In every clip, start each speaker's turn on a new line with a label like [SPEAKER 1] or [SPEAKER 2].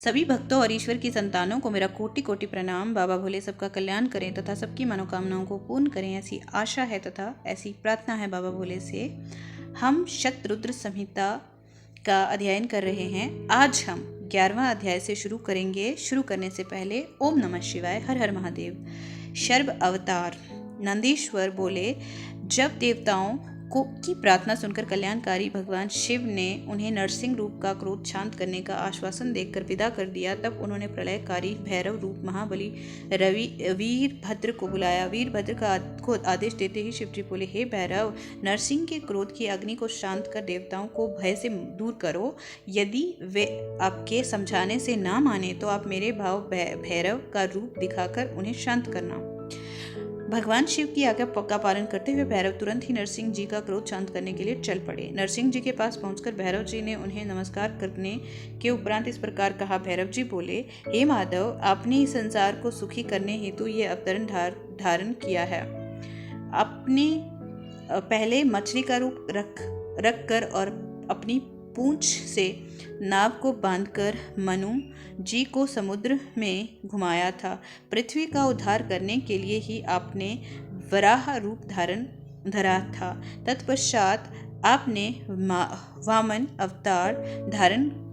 [SPEAKER 1] सभी भक्तों और ईश्वर की संतानों को मेरा कोटि कोटि प्रणाम। बाबा भोले सबका कल्याण करें तथा सबकी मनोकामनाओं को पूर्ण करें, ऐसी आशा है तथा ऐसी प्रार्थना है बाबा भोले से। हम शतरुद्र संहिता का अध्ययन कर रहे हैं। आज हम 11वां अध्याय से शुरू करेंगे। शुरू करने से पहले ओम नमः शिवाय, हर हर महादेव। शर्व अवतार। नंदीश्वर बोले, जब देवताओं की प्रार्थना सुनकर कल्याणकारी भगवान शिव ने उन्हें नरसिंह रूप का क्रोध शांत करने का आश्वासन देकर विदा कर दिया, तब उन्होंने प्रलयकारी भैरव रूप महाबली वीरभद्र को बुलाया। वीरभद्र को आदेश देते ही शिवजी बोले, हे भैरव, नरसिंह के क्रोध की अग्नि को शांत कर देवताओं को भय से दूर करो। यदि वे आपके समझाने से ना माने तो आप मेरे भाव भैरव का रूप दिखाकर उन्हें शांत करना। भगवान शिव की आज्ञा का पालन करते हुए भैरव तुरंत ही नरसिंह जी का क्रोध शांत करने के लिए चल पड़े। नरसिंह जी के पास पहुंचकर भैरव जी ने उन्हें नमस्कार करने के उपरांत इस प्रकार कहा। भैरव जी बोले, हे माधव, आपने इस संसार को सुखी करने हेतु ये अवतरण धारण किया है। आपने पहले मछली का रूप रख कर और अपनी पूंछ से नाव को बांधकर मनु जी को समुद्र में घुमाया था। पृथ्वी का उद्धार करने के लिए ही आपने वराह रूप धरा था। तत्पश्चात आपने वामन अवतार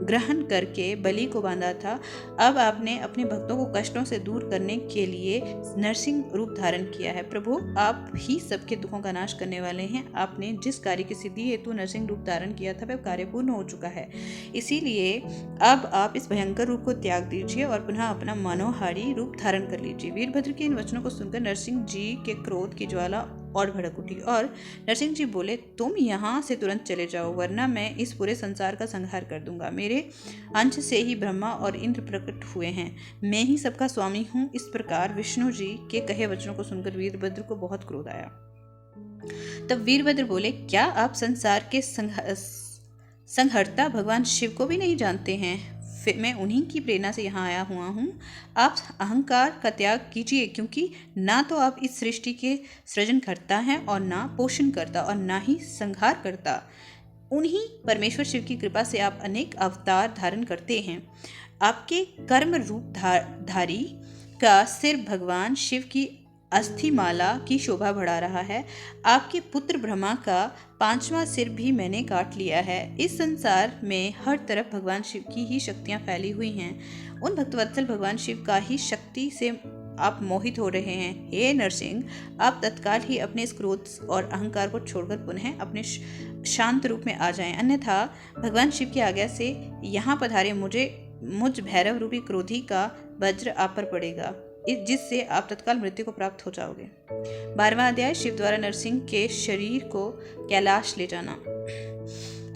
[SPEAKER 1] ग्रहण करके बलि को बांधा था। अब आपने अपने भक्तों को कष्टों से दूर करने के लिए नरसिंह रूप धारण किया है। प्रभु, आप ही सबके दुखों का नाश करने वाले हैं। आपने जिस कार्य की सिद्धि हेतु नरसिंह रूप धारण किया था वह कार्य पूर्ण हो चुका है। इसीलिए अब आप इस भयंकर रूप को त्याग दीजिए और पुनः अपना मनोहारी रूप धारण कर लीजिए। वीरभद्र के इन वचनों को सुनकर नरसिंह जी के क्रोध की ज्वाला और भड़क उठी और नरसिंह जी बोले, तुम यहाँ से तुरंत चले जाओ, वरना मैं इस पूरे संसार का संहार कर दूंगा। मेरे अंश से ही ब्रह्मा और इंद्र प्रकट हुए हैं, मैं ही सबका स्वामी हूँ। इस प्रकार विष्णु जी के कहे वचनों को सुनकर वीरभद्र को बहुत क्रोध आया। तब वीरभद्र बोले, क्या आप संसार के संहर्ता भगवान शिव को भी नहीं जानते हैं? मैं उन्हीं की प्रेरणा से यहाँ आया हुआ हूँ। आप अहंकार का त्याग कीजिए, क्योंकि ना तो आप इस सृष्टि के सृजन करता हैं और ना पोषण करता और ना ही संहार करता। उन्हीं परमेश्वर शिव की कृपा से आप अनेक अवतार धारण करते हैं। आपके कर्म रूप धारी का सिर भगवान शिव की अस्थिमाला की शोभा बढ़ा रहा है। आपके पुत्र ब्रह्मा का 5वां सिर भी मैंने काट लिया है। इस संसार में हर तरफ भगवान शिव की ही शक्तियां फैली हुई हैं। उन भक्तवत्सल भगवान शिव का ही शक्ति से आप मोहित हो रहे हैं। हे नरसिंह, आप तत्काल ही अपने इस क्रोध और अहंकार को छोड़कर पुनः अपने शांत रूप में आ जाएं, अन्यथा भगवान शिव की आज्ञा से यहाँ पधारे मुझ भैरव रूपी क्रोधी का वज्र आप पर पड़ेगा, जिससे आप तत्काल मृत्यु को प्राप्त हो जाओगे। 12वां अध्याय, शिव द्वारा नरसिंह के शरीर को कैलाश ले जाना।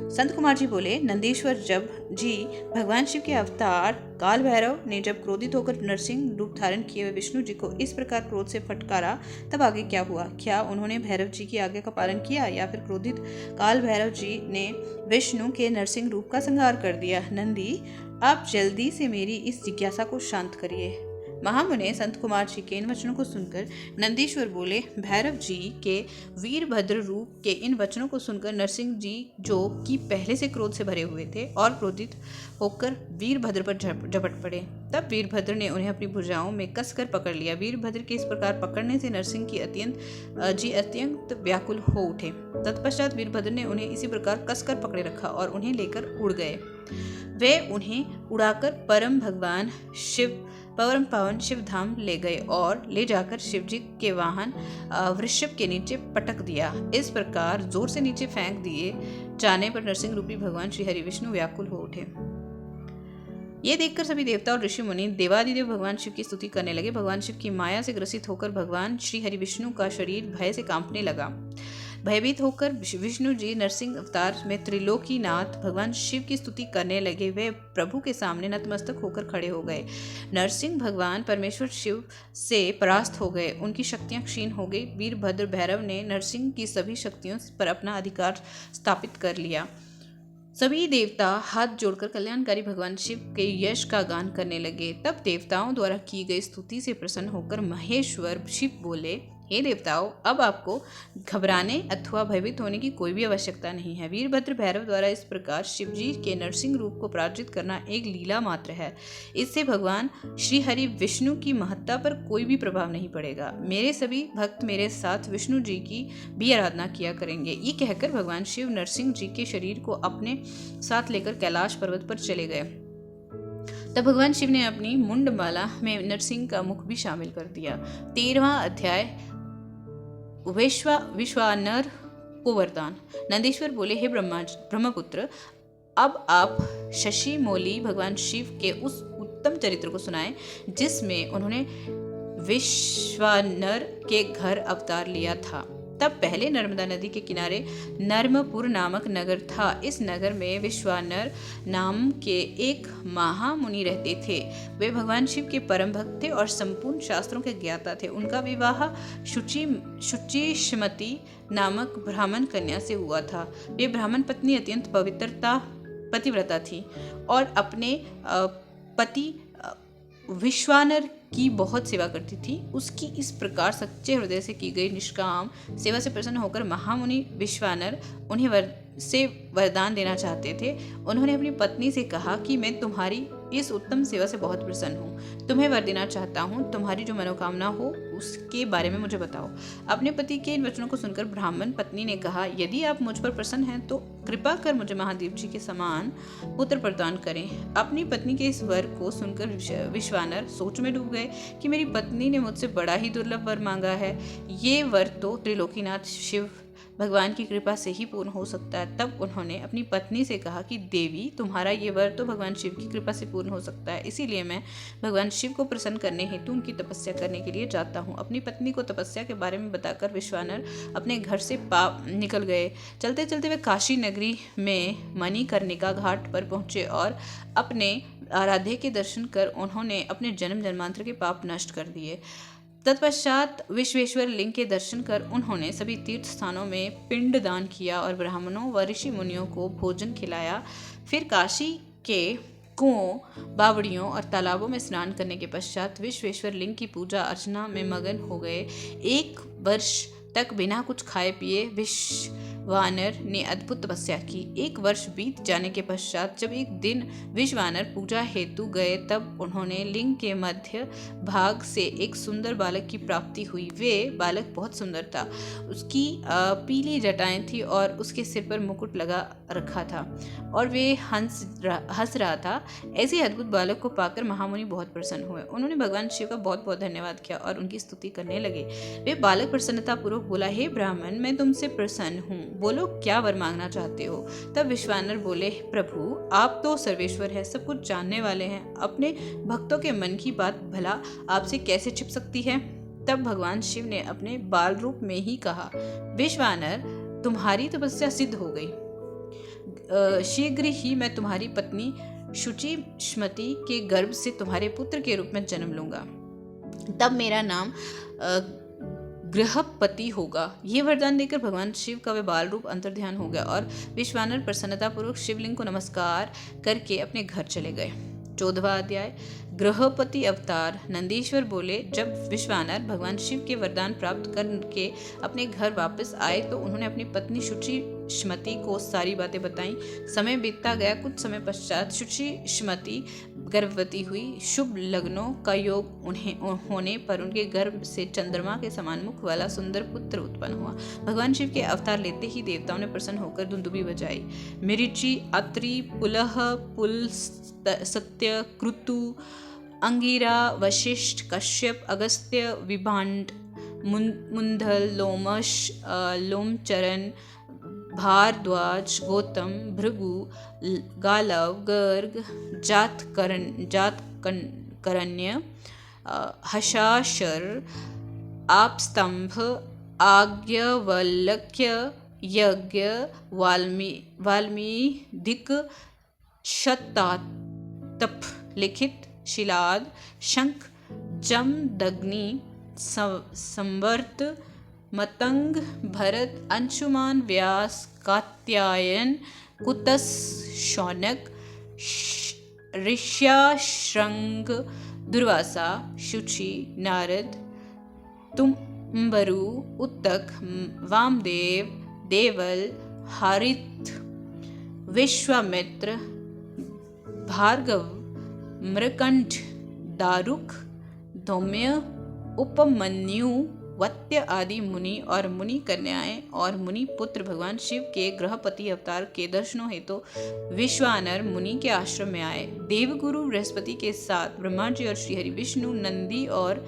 [SPEAKER 1] संत कुमार जी बोले, नंदीश्वर जब जी भगवान शिव के अवतार काल भैरव ने जब क्रोधित होकर नरसिंह रूप धारण किए हुए विष्णु जी को इस प्रकार क्रोध से फटकारा, तब आगे क्या हुआ? क्या उन्होंने भैरव जी की आज्ञा का पालन किया या फिर क्रोधित काल भैरव जी ने विष्णु के नरसिंह रूप का संहार कर दिया? नंदी, आप जल्दी से मेरी इस जिज्ञासा को शांत करिए। महामुने संत कुमार जी के इन वचनों को सुनकर नंदीश्वर बोले, भैरव जी के वीरभद्र रूप के इन वचनों को सुनकर नरसिंह जी, जो कि पहले से क्रोध से भरे हुए थे और क्रोधित होकर वीरभद्र पर झपट पड़े। तब वीरभद्र ने उन्हें अपनी भुजाओं में कसकर पकड़ लिया। वीरभद्र के इस प्रकार पकड़ने से नरसिंह की अत्यंत व्याकुल हो उठे। तत्पश्चात वीरभद्र ने उन्हें इसी प्रकार कसकर पकड़े रखा और उन्हें लेकर उड़ गए। वे उन्हें उड़ाकर परम पावन शिव धाम ले गए और ले जाकर शिवजी के वाहन वृषभ के नीचे पटक दिया। इस प्रकार जोर से नीचे फेंक दिए जाने पर नरसिंह रूपी भगवान श्री हरि विष्णु व्याकुल हो उठे। ये देखकर सभी देवता और ऋषि मुनि देवादिदेव भगवान शिव की स्तुति करने लगे। भगवान शिव की माया से ग्रसित होकर भगवान श्री हरि विष्णु का शरीर भय से कांपने लगा। भयभीत होकर विष्णु जी नरसिंह अवतार में त्रिलोकीनाथ भगवान शिव की स्तुति करने लगे। वे प्रभु के सामने नतमस्तक होकर खड़े हो गए। नरसिंह भगवान परमेश्वर शिव से परास्त हो गए, उनकी शक्तियां क्षीण हो गई। वीरभद्र भैरव ने नरसिंह की सभी शक्तियों पर अपना अधिकार स्थापित कर लिया। सभी देवता हाथ जोड़कर कल्याणकारी भगवान शिव के यश का गान करने लगे। तब देवताओं द्वारा की गई स्तुति से प्रसन्न होकर महेश्वर शिव बोले, हे देवताओं, अब आपको घबराने अथवा भयभीत होने की कोई भी आवश्यकता नहीं है। वीरभद्र भैरव द्वारा इस प्रकार शिवजी के नरसिंह रूप को पराजित करना एक लीला मात्र है। इससे भगवान श्री हरि विष्णु की महत्ता पर कोई भी प्रभाव नहीं पड़ेगा। मेरे सभी भक्त मेरे साथ विष्णु जी की भी आराधना किया करेंगे। ये कहकर भगवान शिव नरसिंह जी के शरीर को अपने साथ लेकर कैलाश पर्वत पर चले गए। तब भगवान शिव ने अपनी मुंडमाला में नरसिंह का मुख भी शामिल कर दिया। 13वां अध्याय विश्वानर को वरदान। नंदीश्वर बोले, हे ब्रह्मपुत्र, अब आप शशि मौली भगवान शिव के उस उत्तम चरित्र को सुनाएं जिसमें उन्होंने विश्वानर के घर अवतार लिया था। तब पहले नर्मदा नदी के किनारे नर्मपुर नामक नगर था। इस नगर में विश्वानर नाम के एक महामुनि रहते थे। वे भगवान शिव के परम भक्त थे और संपूर्ण शास्त्रों के ज्ञाता थे। उनका विवाह शुचिष्मति नामक ब्राह्मण कन्या से हुआ था। वे ब्राह्मण पत्नी अत्यंत पतिव्रता थी और अपने पति विश्वानर की बहुत सेवा करती थी। उसकी इस प्रकार सच्चे हृदय से की गई निष्काम सेवा से प्रसन्न होकर महामुनि विश्वानर उन्हें वरदान देना चाहते थे। उन्होंने अपनी पत्नी से कहा कि मैं तुम्हारी इस उत्तम सेवा से बहुत प्रसन्न हूँ, तुम्हें वर देना चाहता हूँ, तुम्हारी जो मनोकामना हो उसके बारे में मुझे बताओ। अपने पति के इन वचनों को सुनकर ब्राह्मण पत्नी ने कहा, यदि आप मुझ पर प्रसन्न हैं तो कृपा कर मुझे महादेव जी के समान पुत्र प्रदान करें। अपनी पत्नी के इस वर को सुनकर विश्वानर सोच में डूब गए कि मेरी पत्नी ने मुझसे बड़ा ही दुर्लभ वर मांगा है। ये वर तो त्रिलोकीनाथ शिव भगवान की कृपा से ही पूर्ण हो सकता है। तब उन्होंने अपनी पत्नी से कहा कि देवी, तुम्हारा ये वर तो भगवान शिव की कृपा से पूर्ण हो सकता है, इसीलिए मैं भगवान शिव को प्रसन्न करने हेतु उनकी तपस्या करने के लिए जाता हूँ। अपनी पत्नी को तपस्या के बारे में बताकर विश्वानर अपने घर से निकल गए। चलते चलते वे काशी नगरी में मणिकर्णिका घाट पर पहुंचे और अपने आराध्य के दर्शन कर उन्होंने अपने जन्म जन्मांतर के पाप नष्ट कर दिए। तत्पश्चात विश्वेश्वर लिंग के दर्शन कर उन्होंने सभी तीर्थ स्थानों में पिंड दान किया और ब्राह्मणों व ऋषि मुनियों को भोजन खिलाया। फिर काशी के कुओं, बावड़ियों और तालाबों में स्नान करने के पश्चात विश्वेश्वर लिंग की पूजा अर्चना में मगन हो गए। 1 वर्ष तक बिना कुछ खाए पिए विश्वानर ने अद्भुत तपस्या की। 1 वर्ष बीत जाने के पश्चात जब एक दिन विश्वानर पूजा हेतु गए तब उन्होंने लिंग के मध्य भाग से एक सुंदर बालक की प्राप्ति हुई। वे बालक बहुत सुंदर था। उसकी पीली जटाएं थी और उसके सिर पर मुकुट लगा रखा था और वे हंस रहा था। ऐसे अद्भुत बालक को पाकर महामुनि बहुत प्रसन्न हुए। उन्होंने भगवान शिव का बहुत बहुत धन्यवाद किया और उनकी स्तुति करने लगे। वे बालक प्रसन्नता पूर्वक बोला, हे ब्राह्मण, मैं तुमसे प्रसन्न हूँ, बोलो क्या वर मांगना चाहते हो। तब विश्वानर बोले, प्रभु, आप तो सर्वेश्वर हैं, सब कुछ जानने वाले हैं, अपने भक्तों के मन की बात भला आपसे कैसे छिप सकती है। तब भगवान शिव ने अपने बाल रूप में ही कहा, विश्वानर, तुम्हारी तपस्या सिद्ध हो गई। शीघ्र ही मैं तुम्हारी पत्नी शुचिष्मति के गर्भ से तुम्हारे पुत्र के रूप में जन्म लूंगा। तब मेरा नाम गृहपति होगा। ये वरदान देकर भगवान शिव का वे बाल रूप अंतर्ध्यान हो गया और विश्वानर प्रसन्नता पूर्वक शिवलिंग को नमस्कार करके अपने घर चले गए। 14वां अध्याय गृहपति अवतार। नंदीश्वर बोले, जब विश्वानर भगवान शिव के वरदान प्राप्त करके अपने घर वापस आए तो उन्होंने अपनी पत्नी शुचिष्मति को सारी बातें बताईं। समय बीतता गया। कुछ समय पश्चात शुचिष्मति गर्भवती हुई। शुभ लग्नों का योग उन्हें होने पर उनके गर्भ से चंद्रमा के समान मुख वाला सुंदर पुत्र उत्पन्न हुआ। भगवान शिव के अवतार लेते ही देवताओं ने प्रसन्न होकर दुंदुभी बजाई। मरीचि, अत्रि, पुलह, पुल, सत्य, कृतु, अंगिरा, वशिष्ठ, कश्यप, अगस्त्य, विभांड, मुंदल, लोमश, लोमचरण, भारद्वाज, गौतम, भृगु, गालव, गर्ग, जातकरण्य, हशाशर, आपस्तंभ, आज्ञवल्क्य, यज्ञ, वाल्मीधिक, शतातप, लिखित, शिलाद, शंख, जमदग्नि, संवर्त, मतंग, भरत, अंशुमान, व्यास, कात्यायन, कुतस, शौनक, ऋष्याश्रंग, दुर्वासा, शुचि, नारद, बरु, उत्तक, वामदेव, देवल, हरित, विश्वामित्र, भार्गव, मृकंड, दारुक, धौम्य, उपमन्यु, वत्य आदि मुनि और मुनि कन्याएं और मुनि पुत्र भगवान शिव के गृहपति अवतार के दर्शनों हेतु विश्वानर मुनि के आश्रम में आए। देवगुरु बृहस्पति के साथ ब्रह्मा जी और श्रीहरि विष्णु, नंदी और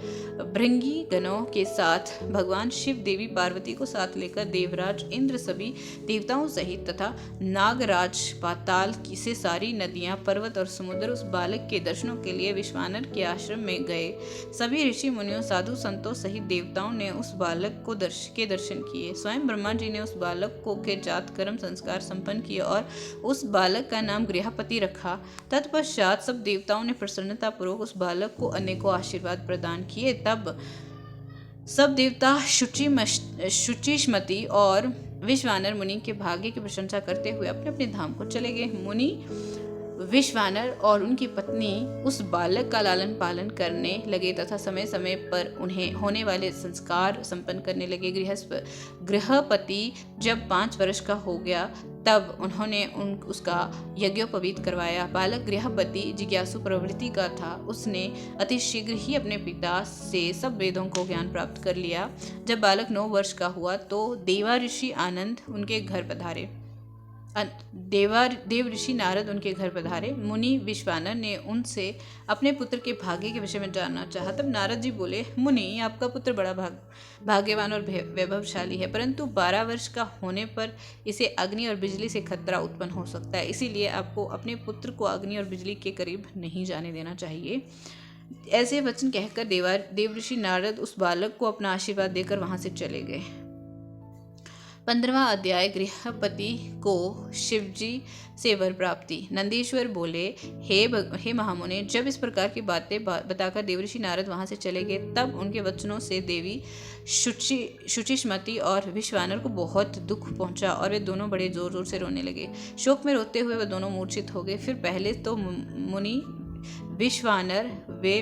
[SPEAKER 1] भृंगी गणों के साथ भगवान शिव, देवी पार्वती को साथ लेकर देवराज इंद्र, सभी देवताओं सहित तथा नागराज, पाताल की से सारी नदियां, पर्वत और समुद्र उस बालक के दर्शनों के लिए विश्वानर के आश्रम में गए। सभी ऋषि मुनियों, साधु संतों सहित देवताओं ने उस बालक को दर्शन किए। स्वयं ब्रह्मा जी ने उस बालक को के जात कर्म संस्कार संपन्न किए और उस बालक का नाम गृहपति रखा। तत्पश्चात सब देवताओं ने प्रसन्नता पूर्वक उस बालक को अनेकों आशीर्वाद प्रदान किए। तब सब देवता शुचिष्मति और विश्वानर मुनि के भाग्य की प्रशंसा करते हुए अपने अपने धाम को चले गए। मुनि विश्वानर और उनकी पत्नी उस बालक का लालन पालन करने लगे तथा समय समय पर उन्हें होने वाले संस्कार संपन्न करने लगे। गृहपति जब 5 वर्ष का हो गया तब उन्होंने उसका यज्ञोपवीत करवाया। बालक गृहपति जिज्ञासु प्रवृत्ति का था। उसने अति शीघ्र ही अपने पिता से सब वेदों को ज्ञान प्राप्त कर लिया। जब बालक 9 वर्ष का हुआ तो देवा ऋषि आनंद उनके घर पधारे। देव ऋषि नारद उनके घर पधारे। मुनि विश्वानर ने उनसे अपने पुत्र के भाग्य के विषय में जानना चाहा। तब नारद जी बोले, मुनि, आपका पुत्र बड़ा भाग्यवान और वैभवशाली है, परंतु 12 वर्ष का होने पर इसे अग्नि और बिजली से खतरा उत्पन्न हो सकता है। इसीलिए आपको अपने पुत्र को अग्नि और बिजली के करीब नहीं जाने देना चाहिए। ऐसे वचन कहकर देव ऋषि नारद उस बालक को अपना आशीर्वाद देकर वहां से चले गए। 15वां अध्याय, गृहपति को शिवजी से वर प्राप्ति। नंदीश्वर बोले, हे महामुने, जब इस प्रकार की बातें बताकर देवऋषि नारद वहां से चले गए तब उनके वचनों से देवी शुचिष्मति और विश्वानर को बहुत दुख पहुंचा और वे दोनों बड़े जोर जोर से रोने लगे। शोक में रोते हुए वे दोनों मूर्छित हो गए। फिर पहले तो मुनि विश्वानर वे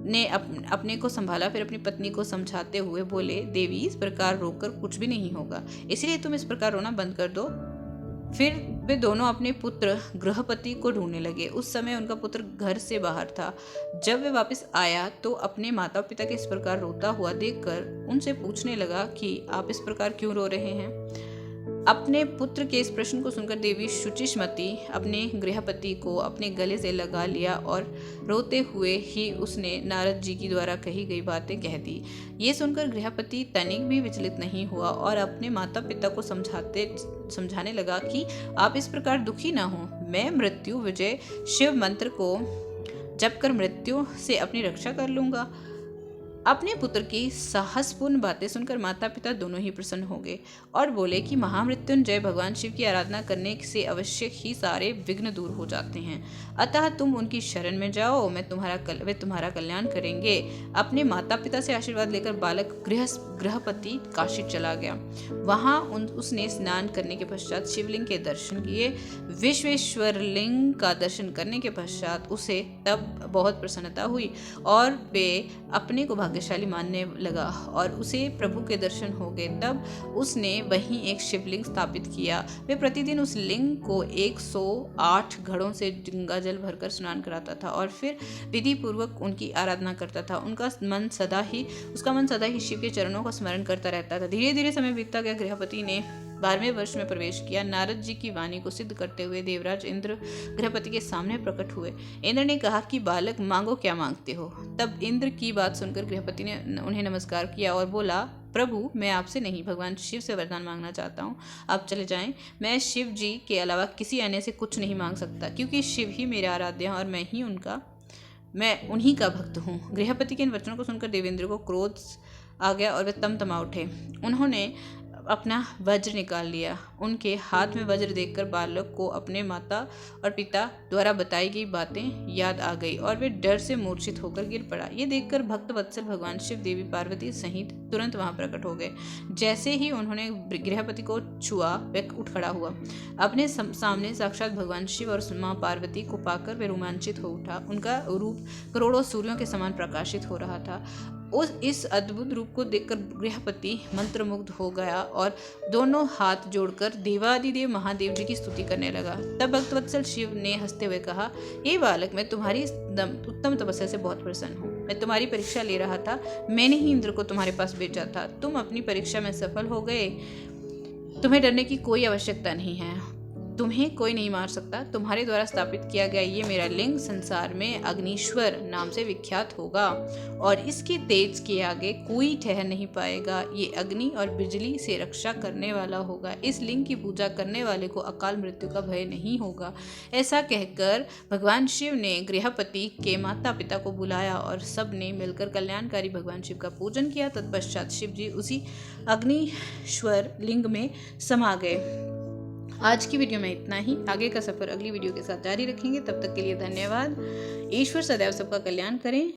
[SPEAKER 1] ने अपने को संभाला, फिर अपनी पत्नी को समझाते हुए बोले, देवी, इस प्रकार रोकर कुछ भी नहीं होगा, इसलिए तुम इस प्रकार रोना बंद कर दो। फिर वे दोनों अपने पुत्र गृहपति को ढूंढने लगे। उस समय उनका पुत्र घर से बाहर था। जब वे वापस आया तो अपने माता पिता के इस प्रकार रोता हुआ देखकर उनसे पूछने लगा कि आप इस प्रकार क्यों रो रहे हैं। अपने पुत्र के इस प्रश्न को सुनकर देवी शुचिष्मति अपने गृहपति को अपने गले से लगा लिया और रोते हुए ही उसने नारद जी की द्वारा कही गई बातें कह दी। ये सुनकर गृहपति तनिक भी विचलित नहीं हुआ और अपने माता पिता को समझाने लगा कि आप इस प्रकार दुखी ना हो। मैं मृत्यु विजय शिव मंत्र को जप कर मृत्यु से अपनी रक्षा कर लूंगा। अपने पुत्र की साहसपूर्ण बातें सुनकर माता पिता दोनों ही प्रसन्न हो गए और बोले कि महामृत्युंजय भगवान शिव की आराधना करने से अवश्य ही सारे विघ्न दूर हो जाते हैं, अतः तुम उनकी शरण में जाओ, वे तुम्हारा कल्याण करेंगे। अपने माता पिता से आशीर्वाद लेकर बालक गृहपति काशी चला गया। वहां उसने स्नान करने के पश्चात शिवलिंग के दर्शन किए। विश्वेश्वर लिंग का दर्शन करने के पश्चात उसे तब बहुत प्रसन्नता हुई और वे अपने को भाग्यशाली मानने लगा और उसे प्रभु के दर्शन हो गए। तब उसने वहीं एक शिवलिंग स्थापित किया। वे प्रतिदिन उस लिंग को 108 घड़ों से गंगा जल भरकर स्नान कराता था और फिर विधि पूर्वक उनकी आराधना करता था। उसका मन सदा ही शिव के चरणों का स्मरण करता रहता था। धीरे धीरे समय बीतता गया। गृहपति ने 12वें वर्ष में प्रवेश किया। नारद जी की वाणी को सिद्ध करते हुए देवराज इंद्र गृहपति के सामने प्रकट हुए। इंद्र ने कहा कि बालक, मांगो, क्या मांगते हो। तब इंद्र की बात सुनकर गृहपति ने उन्हें नमस्कार किया और बोला, प्रभु, मैं आपसे नहीं भगवान शिव से वरदान मांगना चाहता हूँ। आप चले जाएं। मैं शिव जी के अलावा किसी अन्य से कुछ नहीं मांग सकता, क्योंकि शिव ही मेरे आराध्य हैं और मैं उन्हीं का भक्त हूँ। गृहपति के इन वचनों को सुनकर देवेंद्र को क्रोध आ गया और वे तमा उठे। उन्होंने अपना वज्र निकाल लिया। उनके हाथ में वज्र देखकर बालक को अपने माता और पिता द्वारा बताई गई बातें याद आ गई और वे डर से मूर्छित होकर गिर पड़ा। ये देखकर भक्त वत्सल भगवान शिव देवी पार्वती सहित तुरंत वहां प्रकट हो गए। जैसे ही उन्होंने गृहपति को छुआ, वे उठ खड़ा हुआ। अपने सामने साक्षात भगवान शिव और मां पार्वती को पाकर वे रोमांचित हो उठा। उनका रूप करोड़ों सूर्यों के समान प्रकाशित हो रहा था। इस अद्भुत रूप को देखकर गृहपति मंत्रमुग्ध हो गया और दोनों हाथ जोड़कर देवादिदेव महादेव जी की स्तुति करने लगा। तब भक्तवत्सल शिव ने हंसते हुए कहा, हे बालक, मैं तुम्हारी उत्तम तपस्या से बहुत प्रसन्न हूँ। मैं तुम्हारी परीक्षा ले रहा था, मैंने ही इंद्र को तुम्हारे पास भेजा था। तुम अपनी परीक्षा में सफल हो गए, तुम्हें डरने की कोई आवश्यकता नहीं है। तुम्हें कोई नहीं मार सकता। तुम्हारे द्वारा स्थापित किया गया ये मेरा लिंग संसार में अग्निश्वर नाम से विख्यात होगा और इसके तेज के आगे कोई ठहर नहीं पाएगा। ये अग्नि और बिजली से रक्षा करने वाला होगा। इस लिंग की पूजा करने वाले को अकाल मृत्यु का भय नहीं होगा। ऐसा कहकर भगवान शिव ने गृहपति के माता पिता को बुलाया और सब ने मिलकर कल्याणकारी भगवान शिव का पूजन किया। तत्पश्चात शिव जी उसी अग्निश्वर लिंग में समा गए। आज की वीडियो में इतना ही। आगे का सफर अगली वीडियो के साथ जारी रखेंगे। तब तक के लिए धन्यवाद। ईश्वर सदैव सबका कल्याण करें।